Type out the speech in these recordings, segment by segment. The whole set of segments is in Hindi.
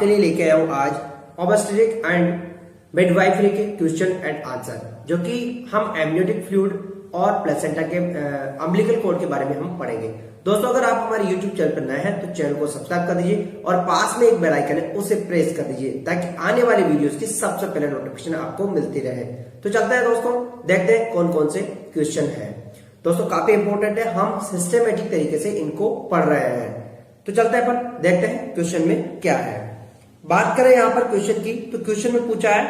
आपके लिए लेके आया हूं आज ऑब्स्टेट्रिक एंड मिडवाइफरी के क्वेश्चन एंड आंसर, जो कि हम एमनियोटिक फ्लूइड और प्लेसेंटा के अम्बिलिकल कॉर्ड के बारे में हम पढ़ेंगे। दोस्तों, अगर आप हमारे YouTube चैनल पर नए हैं तो चैनल को सब्सक्राइब कर दीजिए और पास में एक बेल आइकन है उसे प्रेस कर दीजिए ताकि आने वाली वीडियोस की सबसे पहले नोटिफिकेशन आपको मिलती रहे। तो चलते हैं दोस्तों, देखते हैं कौन कौन से क्वेश्चन है। दोस्तों काफी इंपॉर्टेंट है, हम सिस्टमेटिक तरीके से इनको पढ़ रहे हैं। तो चलते हैं पर देखते हैं क्वेश्चन में क्या है। बात करें यहां पर क्वेश्चन की, तो क्वेश्चन में पूछा है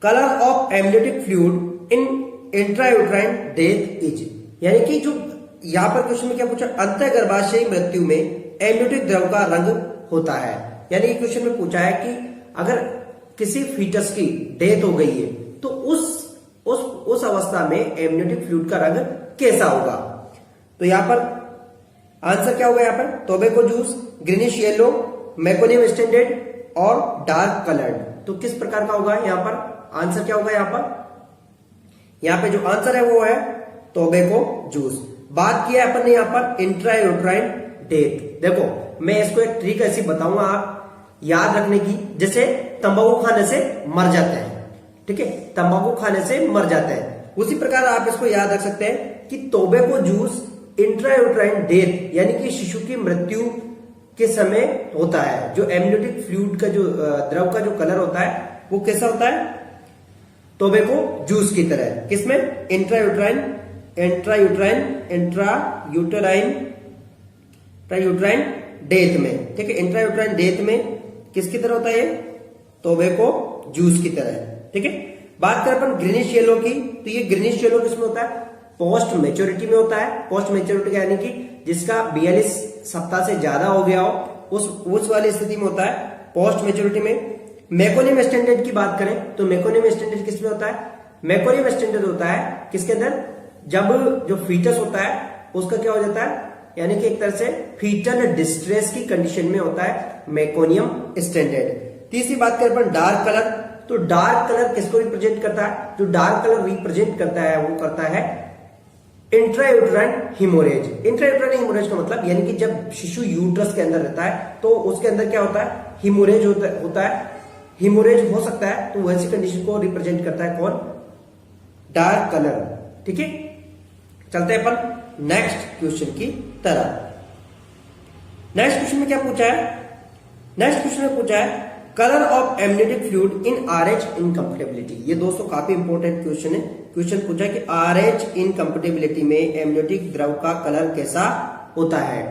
colour of amniotic fluid in intrauterine death is, यानी कि जो यहां पर क्वेश्चन में क्या पूछा, अंतःगर्भाशयी मृत्यु में एमनियोटिक द्रव का रंग होता है। यानी क्वेश्चन में पूछा है कि अगर किसी फीटस की डेथ हो गई है तो उस अवस्था में एमनियोटिक फ्लूइड का रंग कैसा होगा। तो यहां पर आंसर क्या होगा, यहां पर tobacco juice, greenish yellow, meconium standard और डार्क कलर्ड। तो किस प्रकार का होगा यहां पर आंसर, क्या होगा यहां पे जो आंसर है वो है टोबैको जूस। बात किया अपन ने यहां पर इंट्रायूट्राइन डेथ। देखो मैं इसको एक ट्रिक ऐसी बताऊंगा आप याद रखने की, जैसे तंबाकू खाने से मर जाते हैं, ठीक है, तंबाकू खाने से मर जाते हैं, उसी प्रकार आप इसको याद रख सकते हैं कि टोबैको जूस इंट्रायूट्राइन डेथ यानी कि शिशु की मृत्यु के समय होता है। जो एमनियोटिक फ्लूइड का जो द्रव का जो कलर होता है वो कैसा होता है, टोबैको जूस की तरह। किसमें, इंट्रायूट्राइन डेथ में, ठीक है, इंट्रायूट्राइन डेथ में किसकी तरह होता है ये, टोबैको जूस की तरह, ठीक है। बात करें अपन ग्रीनिश येलो की, तो ये ग्रीनिश येलो किसमें होता है, पोस्ट मेच्योरिटी में होता है। पोस्ट मेच्योरिटी यानी कि जिसका 42 सप्ताह से ज्यादा हो गया हो उस वाली स्थिति में होता है पोस्ट मेच्योरिटी में। मेकोनियम स्टैंडर्ड की बात करें तो मेकोनियम स्टैंडर्ड किसमें होता है, मेकोनियम स्टैंडर्ड होता है किसके अंदर, जब जो फीटस होता है उसका क्या हो जाता है, यानी कि एक तरह से फीटल डिस्ट्रेस की कंडीशन में होता है मेकोनियम स्टैंडर्ड। तीसरी बात करें अपन डार्क कलर, तो डार्क कलर किसको रिप्रेजेंट करता है, जो डार्क कलर रिप्रेजेंट करता है वो करता है इंट्रायूट्राइन हीमोरेज। इंट्रायूट्राइन हीमोरेज का मतलब यानी कि जब शिशु यूट्रस के अंदर रहता है तो उसके अंदर क्या होता है, हीमोरेज होता है, हीमोरेज हो सकता है, तो वैसी कंडीशन को रिप्रेजेंट करता है कौन, डार्क कलर, ठीक है। चलते हैं अपन नेक्स्ट क्वेश्चन की तरफ। नेक्स्ट क्वेश्चन में क्या पूछा है, नेक्स्ट क्वेश्चन में पूछा है colour of amniotic fluid in RH incompatibility. ये दोस्तों काफी इंपॉर्टेंट क्वेश्चन है। क्वेश्चन पूछा है कि आरएच इनकम्पेटिबिलिटी में एमनियोटिक द्रव का कलर कैसा होता है।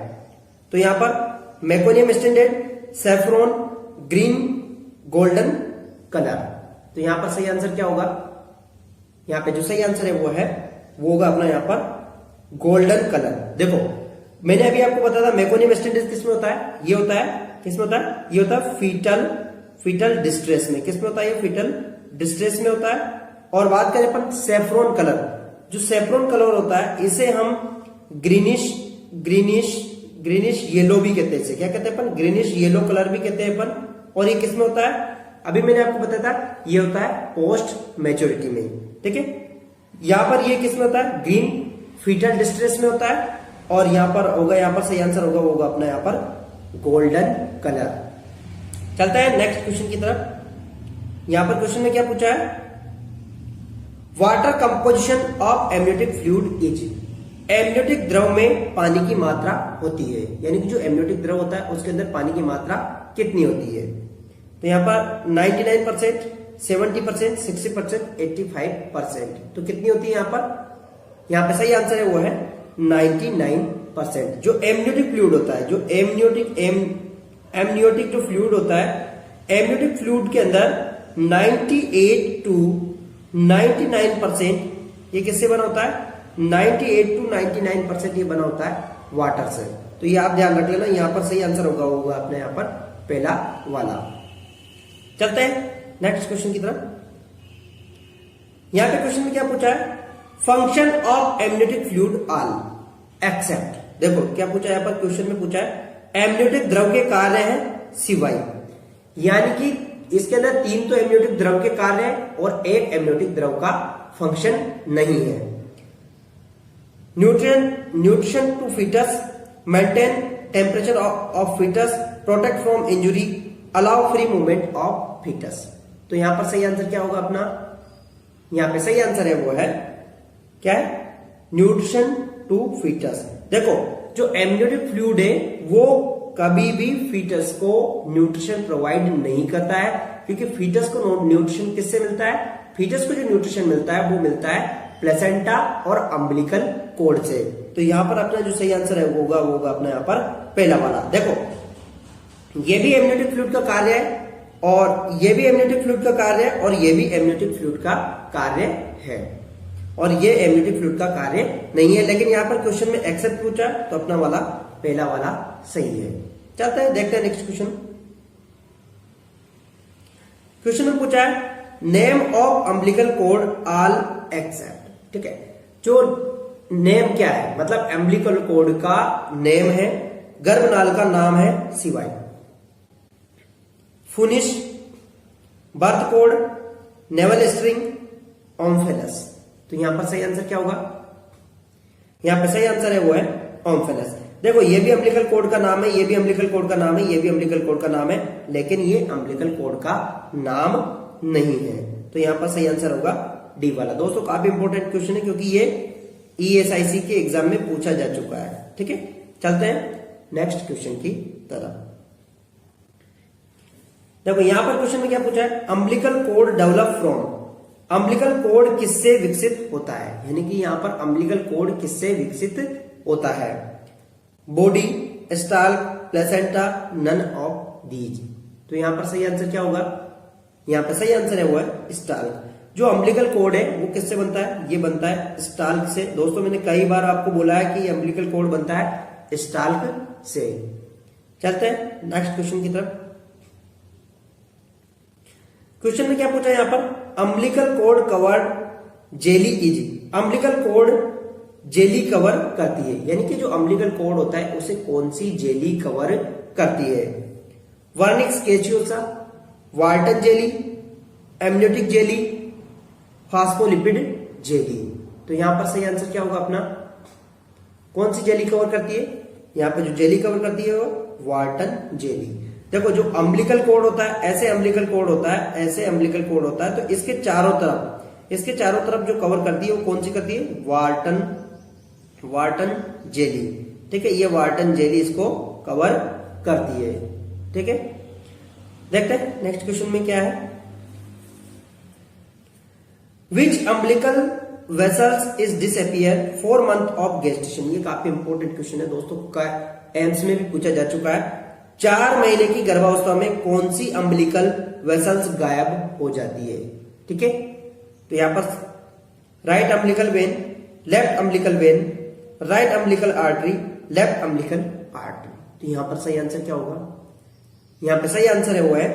तो यहां पर meconium standard, saffron, green, golden colour. तो यहां पर सही आंसर क्या होगा, यहां पे जो सही आंसर है वो होगा अपना यहां पर गोल्डन कलर। देखो मैंने अभी आपको बताया था मेकोनियम स्टैंडर्ड किसमें होता है, ये होता है किसमें होता है, ये होता है फीटल डिस्ट्रेस में। किसमें होता है, ये फीटल डिस्ट्रेस में होता है। और बात करें अपन सैफरॉन कलर, जो सैफरॉन कलर होता है इसे हम ग्रीनिश येलो भी कहते हैं। इसे क्या कहते हैं अपन, ग्रीनिश येलो कलर भी कहते हैं अपन। और ये किसमें होता है, अभी मैंने आपको बताया था ये होता है पोस्ट मैच्योरिटी में, ठीक है। यहां पर ये किसमें होता है, ग्रीन फीटल डिस्ट्रेस में होता है। और यहां पर होगा, यहां पर सही आंसर होगा वो होगा अपना यहां पर गोल्डन कलर। चलता है नेक्स्ट क्वेश्चन की तरफ। यहां पर क्वेश्चन में क्या पूछा है, water composition of amniotic fluid is, amniotic द्रव में पानी की मात्रा होती है, यानी कि जो एमनियोटिक द्रव होता है उसके अंदर पानी की मात्रा कितनी होती है। तो यहां पर 99%, 70%, 60%, 85%। तो कितनी होती है यहां पे सही आंसर है वो है 99%। जो एमनियोटिक फ्लूइड होता है, जो एमनियोटिक जो फ्लूइड होता है, एमनियोटिक फ्लूइड के अंदर 98 to 99% ये किससे बना होता है, 98 to 99% ये बना होता है वाटर से। तो ये आप ध्यान रखिएगा, यहां पर सही आंसर होगा अपने यहां पर पहला वाला। चलते हैं नेक्स्ट क्वेश्चन की तरफ। यहां पे क्वेश्चन में क्या पूछा है, function of amniotic fluid all except. देखो क्या पूछा है यहां पर क्वेश्चन में पूछा है एमनियोटिक द्रव के कार्य हैं सिवाय, यानी कि इसके अंदर 3 तो एमनियोटिक द्रव के कार्य हैं और एक एमनियोटिक द्रव का फंक्शन नहीं है। Nutrition to foetus, maintain temperature of foetus, protect from injury, allow free movement of foetus. तो यहां पर सही आंसर क्या होगा अपना, यहां पे सही आंसर है वो है क्या है, न्यूट्रिशन टू फीटस। देखो जो एमनियोटिक फ्लूइड है वो कभी भी फीटस को न्यूट्रिशन प्रोवाइड नहीं करता है, क्योंकि फीटस को न्यूट्रिशन किससे मिलता है, फीटस को जो न्यूट्रिशन मिलता है वो मिलता है प्लेसेंटा और अम्बिलिकल कोड से। तो यहां पर अपना जो सही आंसर है वो होगा अपना यहां पर पहला वाला। देखो ये भी एमनियोटिक फ्लूइड का कार्य है और ये भी एमनियोटिक फ्लूइड का कार्य है और ये भी एमनियोटिक फ्लूइड का कार्य है और ये एमनियोटिक फ्लूइड का कार्य नहीं है, लेकिन यहां पर क्वेश्चन में एक्सेप्ट पूछा तो अपना वाला पहला वाला सही है। चलते हैं देखते हैं नेक्स्ट क्वेश्चन। क्वेश्चन में पूछा है name of umbilical cord all except, ठीक है। जो नेम क्या है, मतलब अम्बिलिकल कॉर्ड का नेम है, गर्भनाल का नाम है सिवाय फुनिश, बर्थ कोड, नेवल स्ट्रिंग, ओम्फेलस। तो यहां पर सही आंसर क्या होगा, यहां पर सही आंसर है वो है ओम्फेलस। देखो ये भी अम्बिलिकल कॉर्ड का नाम है, ये भी अम्बिलिकल कॉर्ड का नाम है, ये भी अम्बिलिकल कॉर्ड का नाम है, लेकिन ये अम्बिलिकल कॉर्ड का नाम नहीं है। तो यहां पर सही आंसर होगा डी वाला। दोस्तों काफी इंपॉर्टेंट क्वेश्चन है क्योंकि ये ESIC के एग्जाम में पूछा जा चुका है, ठीक है। चलते हैं नेक्स्ट क्वेश्चन की तरफ। देखो यहां पर क्वेश्चन में क्या पूछा है, umbilical cord develop from, umbilical cord किससे विकसित होता है, यानी कि यहां पर अम्बिलिकल कॉर्ड किससे विकसित होता है, body, stalk, placenta, none of these. तो यहां पर सही आंसर क्या होगा, यहां पर सही आंसर है वो है स्टाल्क। जो अम्बिलिकल कॉर्ड है वो किससे बनता है, ये बनता है स्टाल्क से। दोस्तों मैंने कई बार आपको बोला है कि ये अम्बिलिकल कॉर्ड बनता है स्टाल्क से। चलते हैं नेक्स्ट क्वेश्चन की तरफ। क्वेश्चन में क्या पूछा है यहां पर, umbilical cord covered jelly is, umbilical cord jelly cover करती है, यानी कि जो अम्बिलिकल कॉर्ड होता है उसे कौन सी जेली कवर करती है, vernix caseosa, Wharton jelly, amniotic jelly, phospholipid jelly. तो यहां पर सही आंसर क्या होगा अपना, कौन सी जेली कवर करती है, यहां पर जो जेली कवर करती है वो वार्टन जेली। देखो जो अम्बिलिकल कॉर्ड होता है, ऐसे अम्बिलिकल कॉर्ड होता है, ऐसे अम्बिलिकल कॉर्ड होता है, तो इसके चारों तरफ जो कवर करती है वो कौन सी करती है, वार्टन जेली, ठीक है। ये वार्टन जेली इसको कवर करती है, ठीक है। देखते हैं नेक्स्ट क्वेश्चन में क्या है, which umbilical vessels is disappear 4 month of gestation. ये काफी इंपॉर्टेंट क्वेश्चन है दोस्तों, एम्स में भी पूछा जा चुका है। 4 महीने की गर्भावस्था में कौन सी अम्बिलिकल वेसल्स गायब हो जाती है, ठीक है। तो यहां पर right umbilical when, left umbilical when, right umbilical artery, left umbilical artery. तो यहां पर सही आंसर क्या होगा, यहां पर सही आंसर है वो है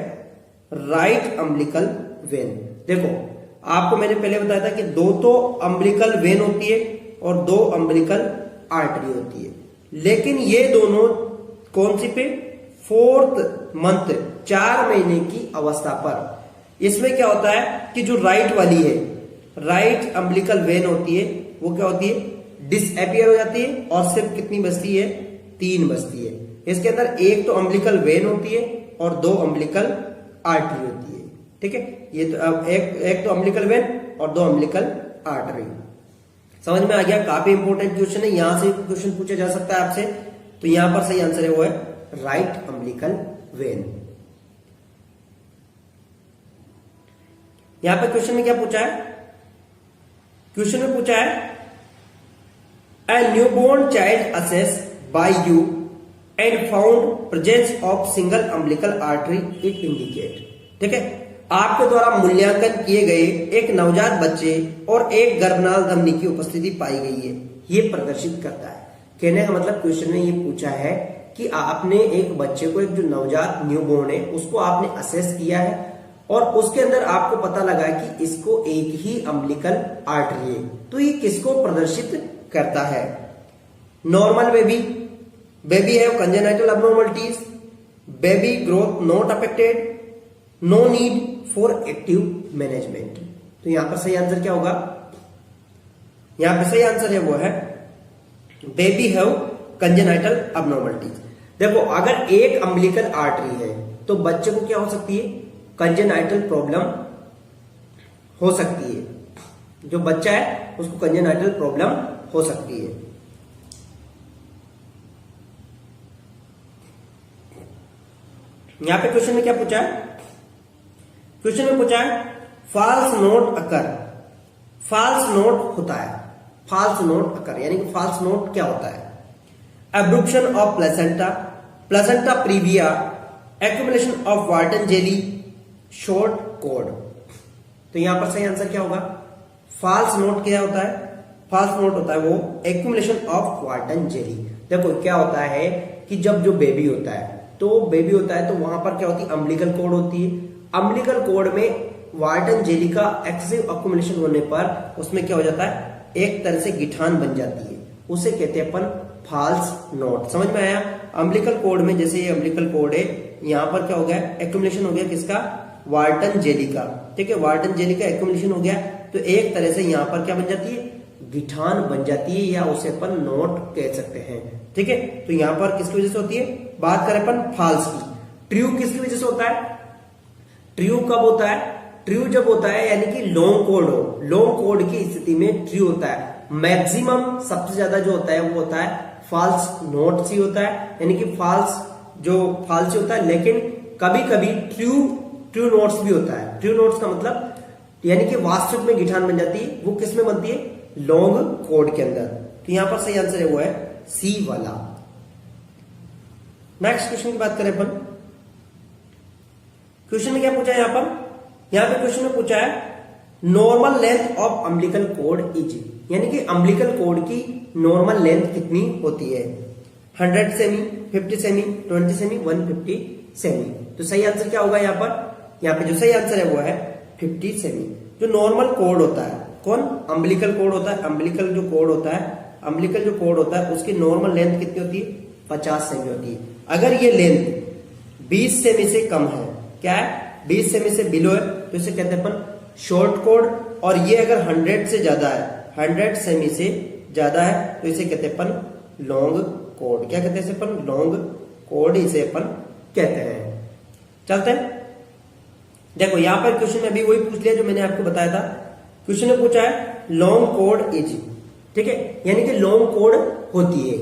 राइट अम्बिलिकल वेन। देखो आपको मैंने पहले बताया था कि 2 तो अम्बिलिकल वेन होती है और 2 अम्बिलिकल आर्टरी होती है, लेकिन ये दोनों कौन सी पे, 4th मंथ, 4 महीने की अवस्था पर। इसमें क्या होता है कि जो राइट वाली है, राइट अम्बिलिकल वेन होती है, वो क्या होती है, डिसअपियर हो जाती है और सिर्फ कितनी बचती है, 3 बचती है। इसके अंदर एक तो अम्बिलिकल वेन होती है और 2 अम्बिलिकल आर्टरी होती है, ठीक है। ये तो अब एक तो अम्बिलिकल वेन और 2 अम्बिलिकल आर्टरी। समझ में आ गया, काफी इंपॉर्टेंट क्वेश्चन है, यहां से क्वेश्चन पूछा जा सकता है आपसे। तो यहां पर सही आंसर है वो है राइट अम्बिलिकल वेन। यहां पर क्वेश्चन में क्या पूछा है, क्वेश्चन में पूछा है a newborn child assessed by you and found presence of single umbilical artery it indicate, ठीक है। आपके द्वारा मूल्यांकन किए गए एक नवजात बच्चे और एक गर्भनाल धमनी की उपस्थिति पाई गई है, ये प्रदर्शित करता है। कहने का मतलब क्वेश्चन में ये पूछा है कि आपने एक बच्चे को, एक जो नवजात न्यूबॉर्न है उसको आपने असेस किया है और उसके अंदर आपको पता लगा कि इसको एक ही अम्बिलिकल आर्टरी है, तो ये किसको प्रदर्शित करता है, normal baby have congenital abnormalities, baby growth not affected, no need for active management. तो यहां पर सही आंसर क्या होगा, यहां पर सही आंसर है वो है बेबी हैव कंजेनाइटल अबनॉर्मलिटीज। देखो अगर एक अम्बिलिकल आर्टरी है तो बच्चे को क्या हो सकती है, कंजेनाइटल प्रॉब्लम हो सकती है। जो बच्चा है उसको कंजेनाइटल प्रॉब्लम हो सकती है। यहां पे क्वेश्चन में क्या पूछा है, क्वेश्चन में पूछा है फॉल्स नोट अकर। फॉल्स नोट होता है, फॉल्स नोट अकर यानी कि फॉल्स नोट क्या होता है, abruption of placenta, placenta previa, accumulation of Wharton jelly, short code. तो यहां पर सही आंसर क्या होगा, फॉल्स नोट क्या होता है, फॉल्स नोट होता है वो एक्यूमुलेशन ऑफ वार्टन जेली। देखो क्या होता है कि जब जो बेबी होता है तो बेबी होता है तो वहां पर क्या होती है, अम्बिलिकल कोड होती है। अम्बिलिकल कोड में वार्टन जेली का एक्सेसिव अक्यूमुलेशन होने पर उसमें क्या हो जाता है, एक तरह से गिठान बन जाती है, उसे कहते हैं अपन फॉल्स नोट। समझ में आया। अम्बिलिकल कोड में जैसे ये अम्बिलिकल कोड है, यहां पर क्या हो गया, एक्यूमुलेशन हो गया किसका, वार्टन जेली का। ठीक है, वार्टन जेली का एक्यूमुलेशन हो गया तो एक तरह से यहां पर क्या बन जाती है, गिठान बन जाती है, या उसे अपन नोट कह सकते हैं। ठीक है, तो यहां पर किसकी वजह से होती है, बात करें अपन फॉल्स की। ट्रू किसकी वजह से होता है, ट्रू कब होता है, ट्रू जब होता है यानी कि लॉन्ग कोड हो, लॉन्ग कोड की स्थिति में ट्रू होता है। मैक्सिमम सबसे ज्यादा जो होता है वो होता है फॉल्स नोट सी होता है, यानी कि फॉल्स जो फॉल्स होता है, लेकिन कभी कभी ट्रू नोट्स भी होता है। ट्रू नोट्स का मतलब यानी कि वास्तविक में गिठान बन जाती है, वो किस में बनती है, लॉन्ग कोड के अंदर। तो यहां पर सही आंसर है वो है सी वाला। नेक्स्ट क्वेश्चन की बात करें अपन, क्वेश्चन में क्या पूछा है यहां पर, यहां पे क्वेश्चन में पूछा है normal length of umbilical cord is, यानी कि अम्बिलिकल कोड की नॉर्मल लेंथ कितनी होती है, 100 सेमी, 50 सेमी, 20 सेमी, 150 सेमी। तो सही आंसर क्या होगा यहां पर, यहां पे जो सही आंसर है वो है 50 सेमी। जो नॉर्मल कोड होता है, कौन, अम्बिलिकल कोड होता है, अम्बिलिकल जो कोड होता है, अम्बिलिकल जो कोड होता है उसकी नॉर्मल लेंथ कितनी होती है, 50 सेमी होती है। अगर ये लेंथ 20 सेमी से कम है, क्या है, 20 सेमी से बिलो है, तो इसे कहते हैं अपन शॉर्ट कोड। और ये अगर 100 से ज्यादा है, 100 सेमी से ज्यादा है, तो इसे कहते हैं अपन लॉन्ग कोड। क्या कहते हैं इसे अपन, लॉन्ग कोड इसे अपन कहते हैं। चलते हैं, देखो यहां पर क्वेश्चन में अभी वही पूछ लिया जो मैंने आपको बताया था। क्वेश्चन में पूछा है लॉन्ग कोड इज, ठीक है, यानी कि लॉन्ग कोड होती है।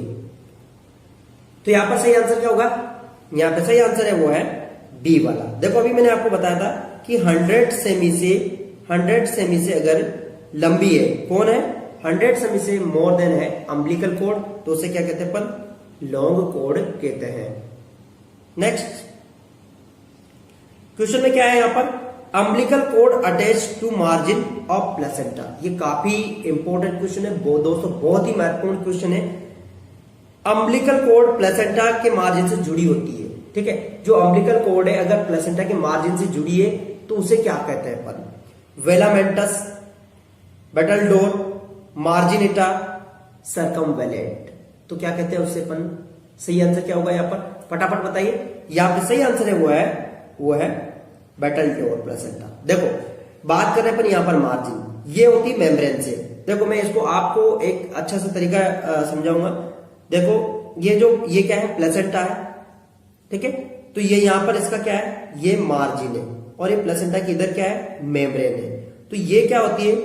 तो यहां पर सही आंसर क्या होगा, यहां पर सही आंसर है वो है बी वाला। देखो अभी मैंने आपको बताया था कि 100 सेमी से अगर लंबी है, कौन है, 100 सेमी से मोर देन है अम्बिलिकल कोड, तो उसे क्या कहते हैं अपन, लॉन्ग कोड कहते हैं। नेक्स्ट क्वेश्चन में क्या है यहां पर, umbilical cord attach to margin of placenta. ये काफी इंपॉर्टेंट क्वेश्चन है दोस्तों, बहुत ही महत्वपूर्ण क्वेश्चन है। अम्बिलिकल कोड प्लेसेंटा के मार्जिन से जुड़ी होती है। ठीक है, जो अम्बिलिकल कोड है अगर प्लेसेंटा के मार्जिन से जुड़ी है तो उसे क्या कहते हैं अपन, वेलामेंटस, बेटलडोर, मार्जिनेटा, सर्कमवेलेंट। तो क्या कहते हैं उससे अपन, सही आंसर क्या होगा यहां पर, फटाफट बताइए। यहां पे सही आंसर है वो है बेटलडोर प्लेसेंटा। देखो बात कर रहे हैं अपन यहां पर मार्जिन, ये होती मेम्ब्रेन से। देखो मैं इसको आपको एक अच्छा सा तरीका समझाऊंगा। देखो ये क्या है, प्लेसेंटा है, ठीक है, तो ये यहां पर इसका क्या है, ये मार्जिन है, और ये प्लेसेंटा की इधर क्या है, मेम्ब्रेन है। तो ये क्या होती है,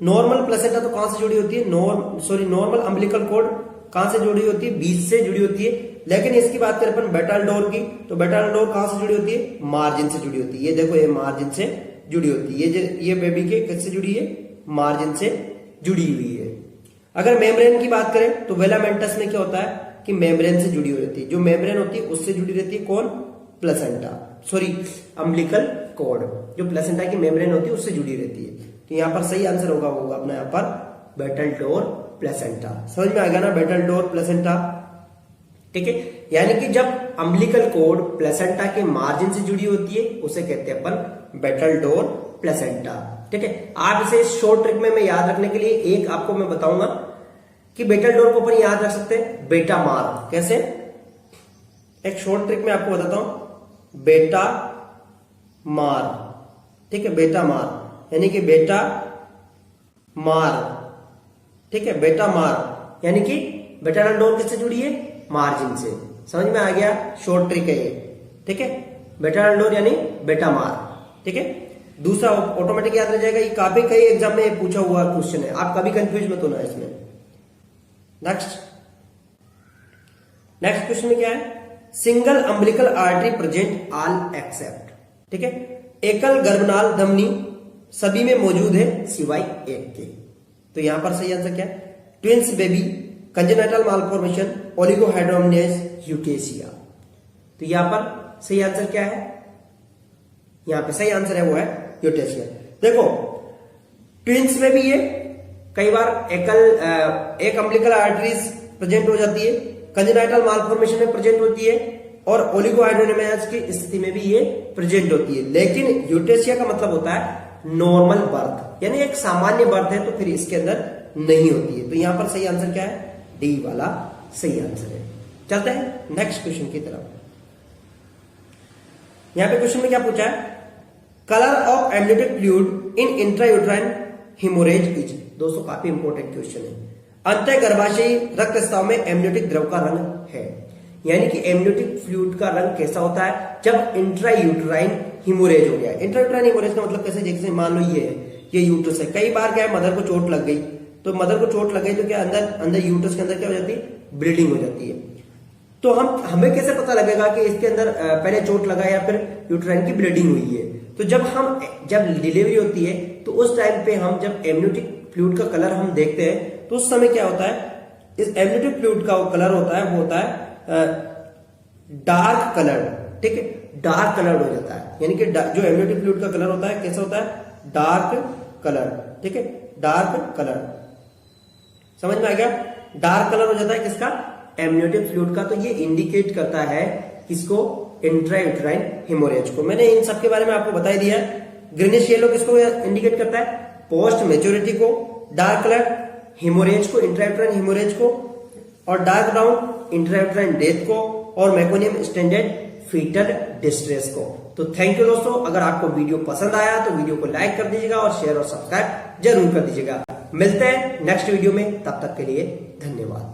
नॉर्मल प्लेसेंटा तो कहां से जुड़ी होती है, नॉर्मल अम्बिलिकल कोड कहां से जुड़ी होती है, बीच से जुड़ी होती है। लेकिन इसकी बात करें अपन बेटलडोर की, तो बेटलडोर कहां से जुड़ी होती है, मार्जिन से जुड़ी होती है। ये देखो ये मार्जिन से जुड़ी होती है, ये बेबी के किससे जुड़ी है, मार्जिन से जुड़ी हुई है। अगर मेम्ब्रेन की बात करें तो वेलामेंटस में क्या होता है कि मेम्ब्रेन से जुड़ी हुई रहती है, जो मेम्ब्रेन होती है उससे जुड़ी रहती है कौन, प्लेसेंटा, अम्बिलिकल कोड, जो प्लेसेंटा की मेम्ब्रेन होती है उससे जुड़ी रहती है। तो यहां पर सही आंसर होगा अपना यहां पर बेटलडोर प्लेसेंटा। समझ में आएगा ना, बेटलडोर प्लेसेंटा, ठीक है, यानी कि जब अम्बिलिकल कोड प्लेसेंटा के मार्जिन से जुड़ी होती है उसे कहते हैं अपन बेटलडोर प्लेसेंटा। ठीक है, आप इसे शॉर्ट ट्रिक में मैं याद रखने के लिए एक आपको मैं बताऊंगा कि बेटलडोर को अपन याद रख सकते हैं बेटा मार। कैसे, एक शॉर्ट ट्रिक में आपको बताता हूं, बेटा मार, ठीक है, बेटा मार यानी कि बेटा मार, ठीक है, बेटा मार यानी कि बेटलडोर किससे जुड़ी है, मार्जिन से। समझ में आ गया, शॉर्ट ट्रिक है ये, ठीक है। बेटा डोर यानी बेटा मार, ठीक है। दूसरा ऑटोमेटिक याद रह जाएगा, ये काफी कई एग्जाम में पूछा हुआ क्वेश्चन है, आप कभी कंफ्यूज मत होना इसमें। नेक्स्ट क्वेश्चन में क्या है, single umbilical artery present all except, ठीक है। एकल गर्भनाल धमनी सभी में मौजूद है सिवाय एक के। तो यहां पर सही आंसर क्या है, ट्विंस बेबी, कंजेनाइटल मालफॉर्मेशन, ओलिगोहाइड्रोमनियस, यूटेसिया। तो यहां पर सही आंसर क्या है, यहां पे सही आंसर है वो है यूटेसिया। देखो ट्विंस में भी ये कई बार एक अम्बिलिकल आर्टरीज प्रेजेंट हो जाती है, कंजेनाइटल मालफॉर्मेशन में प्रेजेंट होती है, और ओलिगोहाइड्रोमनियस की स्थिति में भी ये प्रेजेंट होती है। लेकिन यूटेसिया का मतलब होता है नॉर्मल बर्थ, यानी एक सामान्य बर्थ है, तो फिर इसके अंदर नहीं होती है। तो यहां पर सही आंसर क्या है, डी वाला सही आंसर है। चलते हैं नेक्स्ट क्वेश्चन की तरफ। यहां पे क्वेश्चन में क्या पूछा है, colour of amniotic fluid in intrauterine haemorrhage is. दोस्तों काफी इंपॉर्टेंट क्वेश्चन है। अंतः गर्भाशयी रक्तस्राव में एमनियोटिक द्रव का रंग है, यानी कि एमनियोटिक फ्लूइड का रंग कैसा होता है जब इंट्रायूट्राइन हिमोरेज हो गया। इंट्रायूट्राइन हिमोरेज का मतलब कैसे, जैसे मान लो ये यूट्रस है, कई बार क्या है मदर को चोट लग गई, तो मदर को चोट लग गई तो क्या अंदर यूट्रस के अंदर क्या हो जाती है, ब्लीडिंग हो जाती है। तो हमें कैसे पता लगेगा कि इसके अंदर पहले चोट लगा या फिर यूट्राइन की ब्लीडिंग हुई है। तो जब डिलीवरी होती है तो उस टाइम पे हम जब एमनियोटिक फ्लूइड का कलर हम देखते हैं, तो उस समय क्या होता है, इस एमनियोटिक फ्लूइड का कलर होता है वो होता है डार्क कलर, ठीक है, डार्क कलर हो जाता है। यानी कि जो एमनियोटिक फ्लूइड का कलर होता है कैसा होता है, डार्क कलर, ठीक है, डार्क कलर। समझ में आ गया, डार्क कलर हो जाता है किसका, एमनियोटिक फ्लूइड का। तो ये इंडिकेट करता है किसको, इंट्रायूट्राइन हेमोरेज को। मैंने इन सब के बारे में आपको बता ही दिया। ग्रीनिश येलो किसको इंडिकेट करता है, पोस्ट मेच्योरिटी को, डार्क कलर हेमोरेज को, इंट्रायूट्राइन हेमोरेज को, और डार्क ब्राउन इंट्रायूट्राइन डेथ को, और मेकोनियम स्टैंडर्ड फीटल डिस्ट्रेस को। तो थैंक यू दोस्तों, अगर आपको वीडियो पसंद आया तो वीडियो को लाइक कर दीजिएगा और शेयर और सब्सक्राइब जरूर कर दीजिएगा। मिलते हैं नेक्स्ट वीडियो में, तब तक के लिए धन्यवाद।